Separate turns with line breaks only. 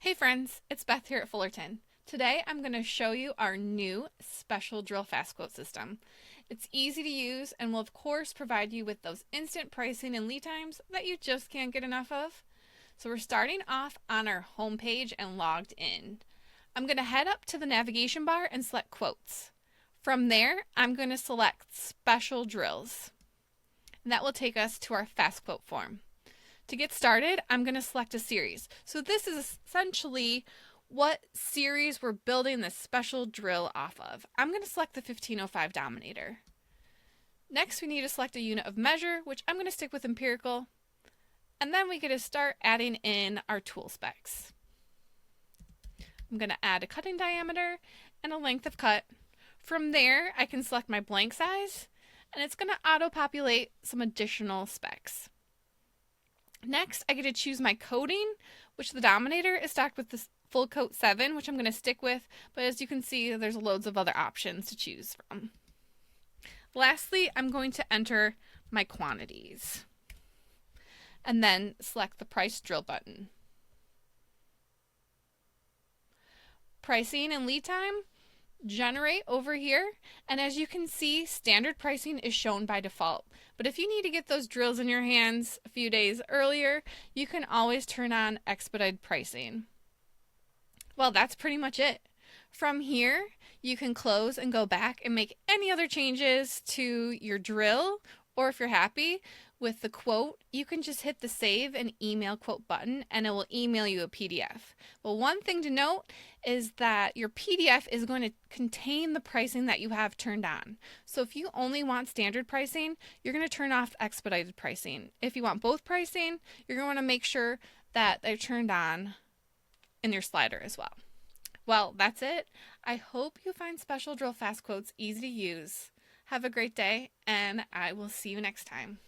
Hey friends, it's Beth here at Fullerton. Today I'm going to show you our new special drill fast quote system. It's easy to use and will of course provide you with those instant pricing and lead times that you just can't get enough of. So we're starting off on our home page and logged in. I'm going to head up to the navigation bar and select quotes. From there I'm going to select special drills, and that will take us to our fast quote form. To get started, I'm going to select a series. So this is essentially what series we're building this special drill off of. I'm going to select the 1505 Dominator. Next, we need to select a unit of measure, which I'm going to stick with empirical. And then we get to start adding in our tool specs. I'm going to add a cutting diameter and a length of cut. From there, I can select my blank size, and it's going to auto-populate some additional specs. Next, I get to choose my coating, which the Dominator is stocked with this full coat 7, which I'm going to stick with, but as you can see, there's loads of other options to choose from. Lastly, I'm going to enter my quantities, and then select the price drill button. Pricing and lead time generate over here, and as you can see, standard pricing is shown by default. But if you need to get those drills in your hands a few days earlier, you can always turn on expedited pricing. Well, that's pretty much it. From here, you can close and go back and make any other changes to your drill, or if you're happy with the quote, you can just hit the save and email quote button and it will email you a PDF. But one thing to note is that your PDF is going to contain the pricing that you have turned on. So if you only want standard pricing, you're going to turn off expedited pricing. If you want both pricing, you're going to want to make sure that they're turned on in your slider as well. Well, that's it. I hope you find special drill fast quotes easy to use. Have a great day, and I will see you next time.